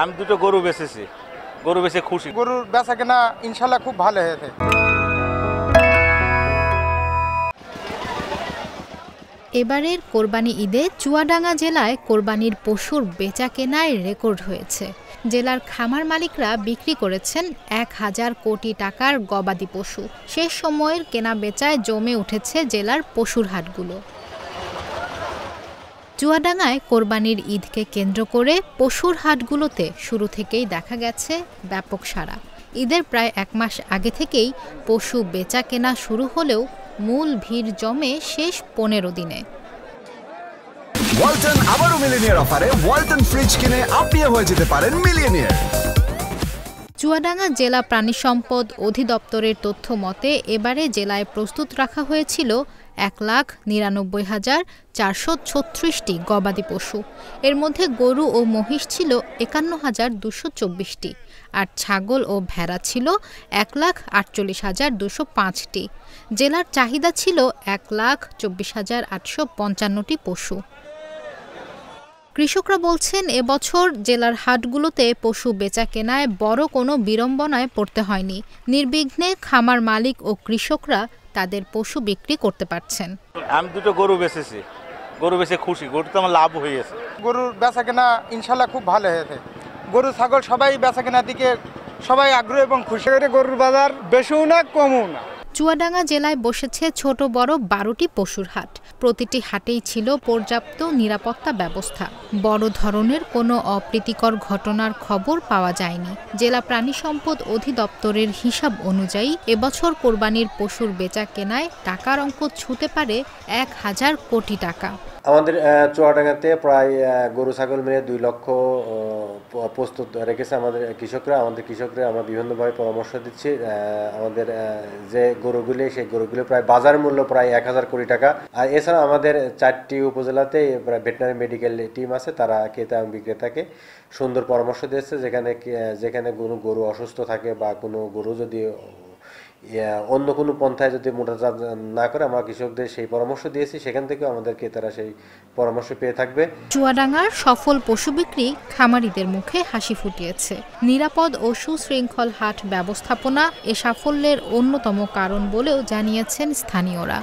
আমি দুটো গরু বেচেছি, গরু বেচে খুশি। গরুর বেচা কেনা ইনশাল্লাহ খুব ভালো হয়েছে। এবারের কোরবানি ঈদে চুয়াডাঙ্গা জেলায় কোরবানির পশুর বেচা কেনায় রেকর্ড হয়েছে। জেলার খামার মালিকরা বিক্রি করেছেন ১,০০০ কোটি টাকার গবাদি পশু। শেষ সময়ের কেনা বেচায় জমে উঠেছে জেলার পশুর হাটগুলো। চুয়াডাঙ্গায় কোরবানির ঈদকে কেন্দ্র করে পশুর হাটগুলোতে শুরু থেকেই দেখা গেছে ব্যাপক সাড়া। ঈদের প্রায় ১ মাস আগে থেকেই পশু বেচা কেনা শুরু হলেও মূল ভিড় জমে শেষ ১৫ দিনে। ওয়ালটন আবারও মিলিয়নিয়ার অফারে ওয়ালটন ফ্রিজ কিনে আপনিও হয়ে যেতে পারেন মিলিয়নিয়ার। চুয়াডাঙ্গা জেলা প্রাণী সম্পদ অধিদপ্তরের তথ্য মতে এবারে জেলায় প্রস্তুত রাখা হয়েছিল ১,৯৯,৪৩৬টি গবাদি পশু। এর মধ্যে গরু ও মহিষ ছিল ৫১,২২৪টি, আর ছাগল ও ভেড়া ছিল ১,৪৮,২০৫টি। জেলার চাহিদা ছিল ১,২৪,৮৫৫টি পশু। কৃষকরা বলছেন এবছর জেলার হাটগুলোতে পশু বেচা কেনায় বড় কোনো বিড়ম্বনায় পড়তে হয়নি। নির্বিঘ্নে খামার মালিক ও কৃষকরা তাদের পশু বিক্রি করতে পারছেন। আমি দুটো গরু বেচেছি, গরু বেচে খুশি। গরুতে আমার লাভ হয়ে গেছে। গরুর বেচা কেনা ইনশাল্লাহ খুব ভালো হয়েছে। গরু ছাগল সবাই বেচা কেনার দিকে সবাই আগ্রহ এবং খুশি। গরুর বাজার বেশিও না কমও না। চুয়াডাঙ্গা জেলায় বসেছে ছোট বড় ১২টি পশুর হাট। প্রতিটি হাটেই ছিল পর্যাপ্ত নিরাপত্তা ব্যবস্থা। বড় ধরনের কোনো অপ্রীতিকর ঘটনার খবর পাওয়া যায়নি। জেলা প্রাণী সম্পদ অধিদপ্তরের হিসাব অনুযায়ী এবছর কোরবানির পশুর বেচা কেনায় টাকার অঙ্ক ছুঁতে পারে ১,০০০ কোটি টাকা। আমাদের চুয়াডাঙ্গাতে প্রায় গরু ছাগল মিলে ২ লক্ষ প্রস্তুত রেখেছে আমাদের কৃষকরা। আমরা বিভিন্নভাবে পরামর্শ দিচ্ছি। আমাদের যে গরুগুলি সেই গরুগুলি প্রায় বাজার মূল্য প্রায় ১,০০০ কোটি টাকা। আর এছাড়া আমাদের ৪টি উপজেলাতে প্রায় ভেটেনারি মেডিকেল টিম আছে, তারা ক্রেতা এবং বিক্রেতাকে সুন্দর পরামর্শ দিয়েছে। যেখানে কোনো গরু অসুস্থ থাকে বা কোনো গরু যদি অন্য কোনো পন্থায় যদি মোটাচাঁদ না করে, আমরা কৃষকদের সেই পরামর্শ দিয়েছি। সেখান থেকে আমাদের ক্রেতারা সেই পরামর্শ পেয়ে থাকবে। চুয়াডাঙ্গার সফল পশু বিক্রি খামারিদের মুখে হাসি ফুটিয়েছে। নিরাপদ ও সুশৃঙ্খল হাট ব্যবস্থাপনা এ সাফল্যের অন্যতম কারণ বলেও জানিয়েছেন স্থানীয়রা।